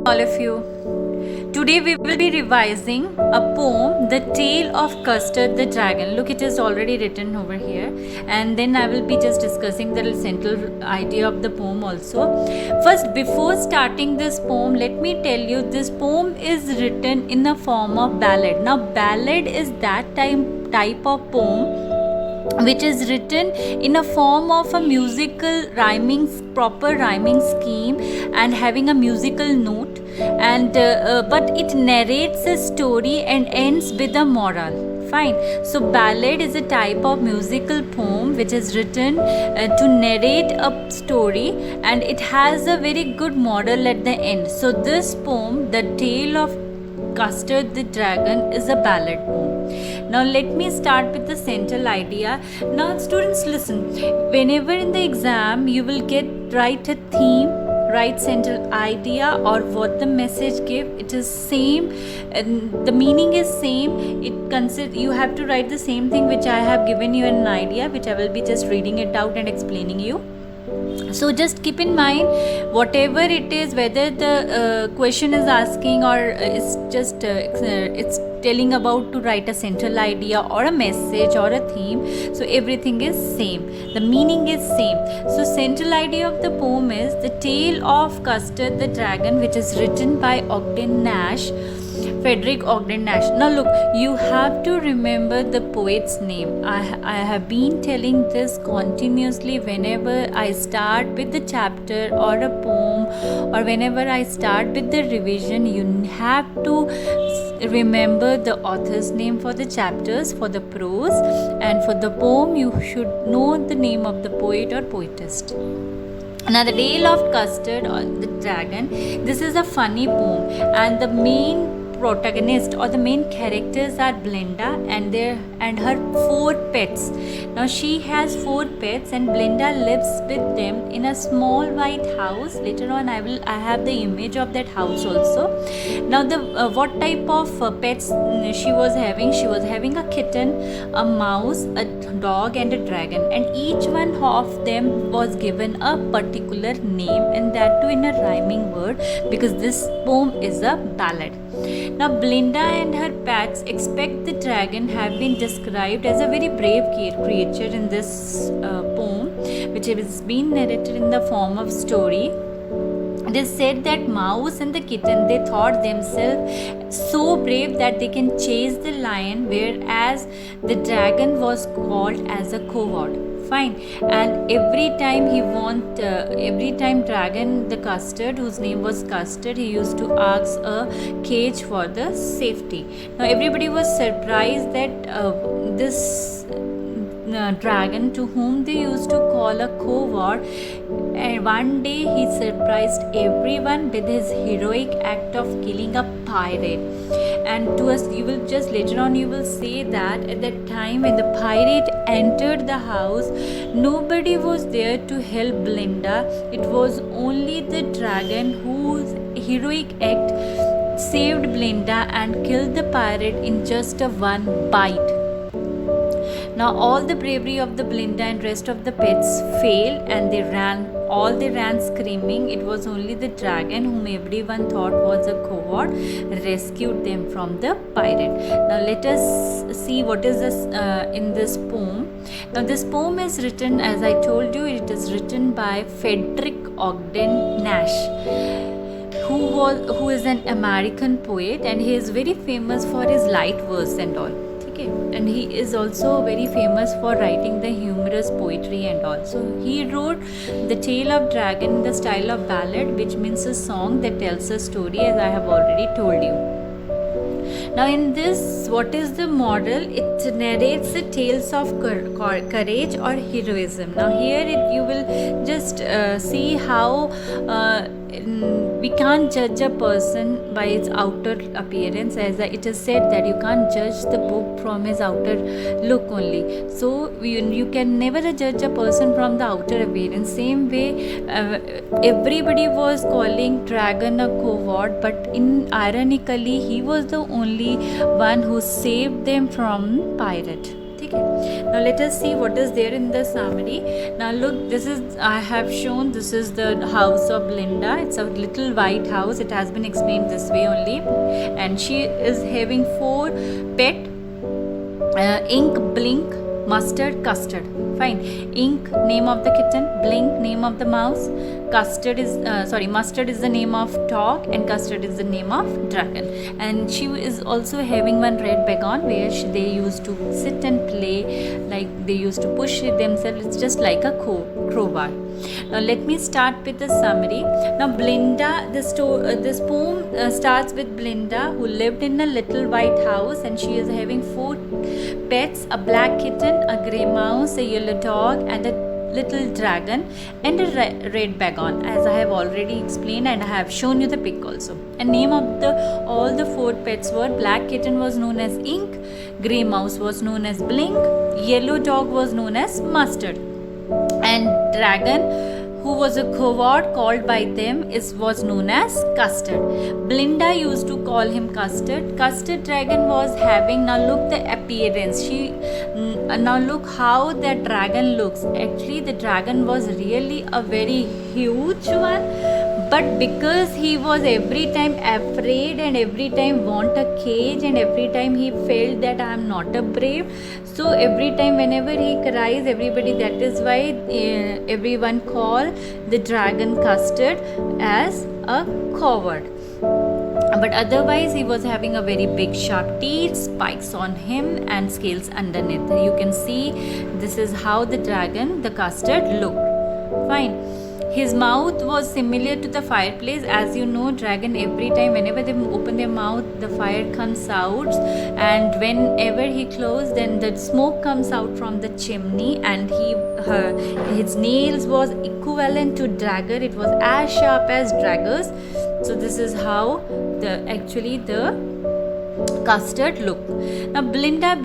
all of you. Today we will be revising a poem, The Tale of Custard the Dragon. Look, it is already written over here, and then I will be just discussing the central idea of the poem also. First, before starting this poem, let me tell you this poem is written in the form of ballad. Now, ballad is that type of poem which is written in a form of a musical proper rhyming scheme and having a musical note, and but it narrates a story and ends with a moral. Fine. So ballad is a type of musical poem which is written to narrate a story, and it has a very good moral at the end. So this poem, The Tale of Custard the Dragon, is a ballad poem. Now let me start with the central idea. Now students, listen, whenever in the exam you will write a theme, write central idea or what the message give, it is same and the meaning is same. You have to write the same thing which I have given you an idea, which I will be just reading it out and explaining you. So just keep in mind, whatever it is, whether the question is asking or it's just it's telling about to write a central idea or a message or a theme, so everything is same, the meaning is same. So central idea of the poem is The Tale of Custard the Dragon, which is written by Frederick Ogden Nash. Now look, you have to remember the poet's name. I have been telling this continuously whenever I start with the chapter or a poem, or whenever I start with the revision. You have to remember the author's name for the chapters, for the prose, and for the poem you should know the name of the poet or poetess. Now, The Tale of Custard or the Dragon, this is a funny poem, and the main protagonist or the main characters are Blinda and her 4 pets. Now she has 4 pets, and Blinda lives with them in a small white house. Later on I have the image of that house also. Now the what type of pets she was having? She was having a kitten, a mouse, a dog and a dragon, and each one of them was given a particular name, and that too in a rhyming word, because this poem is a ballad. Now Blinda and her pets expect the dragon have been described as a very brave creature in this poem, which has been narrated in the form of story. They said that mouse and the kitten, they thought themselves so brave that they can chase the lion, whereas the dragon was called as a coward. Fine. And every time dragon the Custard, whose name was Custard, he used to ask a cage for the safety. Now everybody was surprised that this dragon, to whom they used to call a coward, and one day he surprised everyone with his heroic act of killing a pirate. And to us, you will just later on you will say that at that time when the pirate entered the house, nobody was there to help Blinda. It was only the dragon whose heroic act saved Blinda and killed the pirate in just a one bite. Now all the bravery of the Blinda and rest of the pets failed, and they ran screaming. It was only the dragon, whom everyone thought was a coward, rescued them from the pirate. Now let us see what is this in this poem. Now this poem is written, as I told you, it is written by Frederick Ogden Nash, who is an American poet, and he is very famous for his light verse and all. Okay. And he is also very famous for writing the humorous poetry and all. So he wrote The Tale of Dragon in the style of ballad, which means a song that tells a story, as I have already told you. Now in this, what is the moral? It narrates the tales of courage or heroism. Now here you will just see how we can't judge a person by its outer appearance, as it is said that you can't judge the book from his outer look only. So you can never judge a person from the outer appearance. Same way, everybody was calling dragon a coward, but ironically he was the only one who saved them from pirate. Okay, now let us see what is there in the summary. Now look, this is, I have shown, this is the house of Blinda. It's a little white house. It has been explained this way only, and she is having 4 pet: Ink, Blink, Mustard, Custard. Fine. Ink, name of the kitten. Blink, name of the mouse. Mustard is the name of dog, and Custard is the name of dragon. And she is also having one red wagon where they used to sit and play, like they used to push it themselves. It's just like a crowbar. Now let me start with the summary. Now Blinda, this poem starts with Blinda, who lived in a little white house, and she is having 4 pets: a black kitten, a grey mouse, a yellow dog, and a little dragon, and a red wagon, as I have already explained, and I have shown you the pic also. And name of all the 4 pets were: black kitten was known as Ink, grey mouse was known as Blink, yellow dog was known as Mustard, and dragon, who was a coward called by them, was known as Custard. Blinda used to call him Custard. Custard dragon was having, now look the appearance. Now look how that dragon looks. Actually, the dragon was really a very huge one, but because he was every time afraid and every time want a cage, and every time he felt that I am not a brave, so every time whenever he cries, everybody, that is why everyone call the dragon Custard as a coward. But otherwise he was having a very big sharp teeth, spikes on him, and scales underneath. You can see this is how the dragon, the Custard, looked. Fine. His mouth was similar to the fireplace. As you know, dragon, every time whenever they open their mouth, the fire comes out, and whenever he closes, then the smoke comes out from the chimney, and his nails was equivalent to dagger. It was as sharp as daggers. So this is how the Custard look. Now Blinda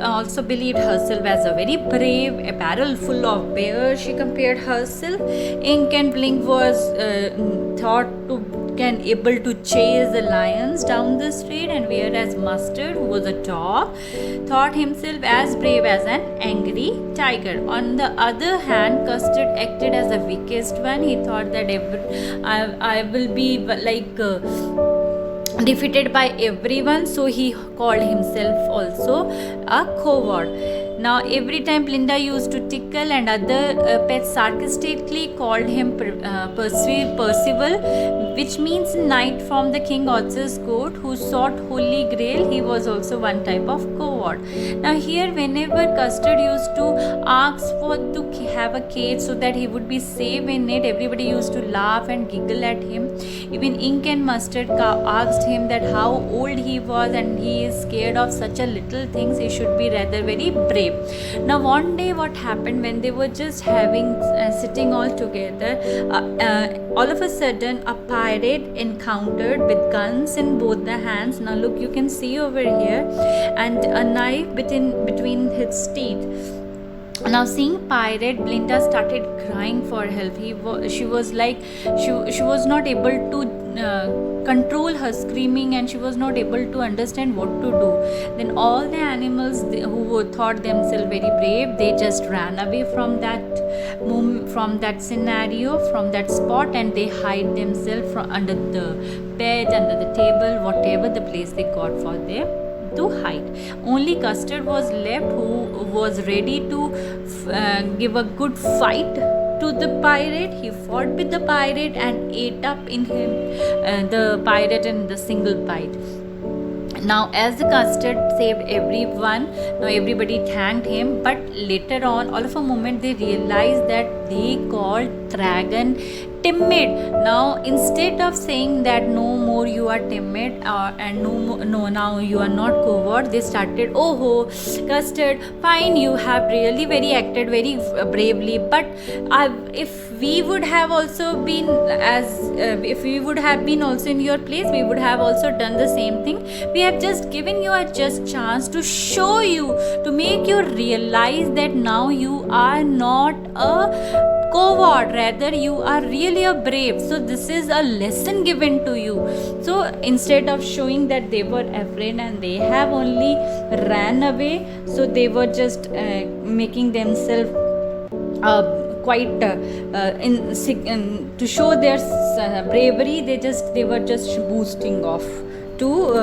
also believed herself as a very brave, a barrel full of bears. She compared herself. Ink and Blink was thought to can able to chase the lions down the street, and whereas Mustard, who was a dog, thought himself as brave as an angry tiger. On the other hand, Custard acted as the weakest one. He thought that I will be like defeated by everyone, so he called himself also a coward. Now every time Blinda used to tickle, and other pets sarcastically called him Percival, which means knight from the King Arthur's court who sought Holy Grail. He was also one type of coward. Now here, whenever Custard used to ask to have a cage so that he would be safe in it, everybody used to laugh and giggle at him. Even Ink and Mustard asked him that how old he was, and he is scared of such a little things. He should be rather very brave. Now one day, what happened when they were just sitting all together, all of a sudden a pirate encountered with guns in both the hands. Now look, you can see over here, and a knife between his teeth. Now seeing pirate, Blinda started crying for help. She was not able to control her screaming, and she was not able to understand what to do. Then all the animals who thought themselves very brave, they just ran away from that moment, from that scenario, from that spot, and they hide themselves from under the bed, under the table, whatever the place they got for them to hide. Only Custard was left, who was ready to give a good fight to the pirate. He fought with the pirate and ate up in him the pirate in the single bite. Now as the Custard saved everyone, now everybody thanked him, but later on, all of a moment, they realized that they called dragon timid. Now instead of saying that no more you are timid, and no now you are not coward, they started, oh Custard, fine, you have really acted very bravely, but if we would have also been if we would have been also in your place, we would have also done the same thing. We have just given you a just chance to show you, to make you realize that now you are not a coward, rather you are really a brave. So this is a lesson given to you. So instead of showing that they were afraid and they have only ran away, so they were just making themselves quite to show their bravery. They were just boosting off to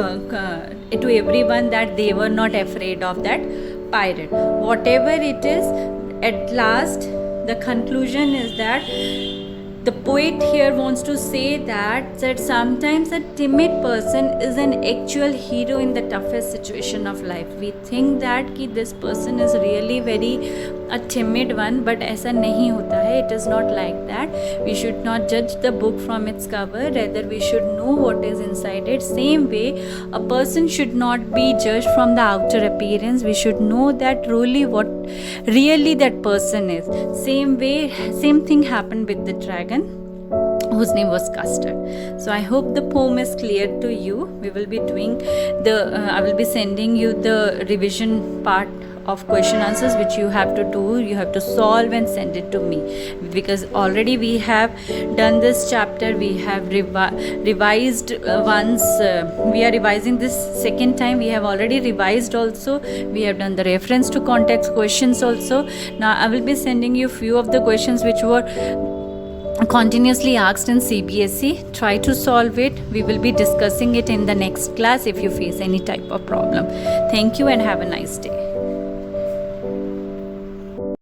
everyone that they were not afraid of that pirate. Whatever it is, at last the conclusion is that the poet here wants to say that sometimes a timid person is an actual hero in the toughest situation of life. We think that कि this person is really very a timid one, but ऐसा नहीं होता है. It is not like that. We should not judge the book from its cover, rather we should know what is inside it. Same way, a person should not be judged from the outer appearance. We should know that what really that person is. Same way, same thing happened with the dragon, whose name was Custard. So I hope the poem is clear to you. We will be doing I will be sending you the revision part of question answers, which you have to do. You have to solve and send it to me, because already we have done this chapter. We have revised once. We are revising this second time. We have already revised also. We have done the reference to context questions also. Now I will be sending you few of the questions which were continuously asked in CBSE. Try to solve it. We will be discussing it in the next class if you face any type of problem. Thank you and have a nice day.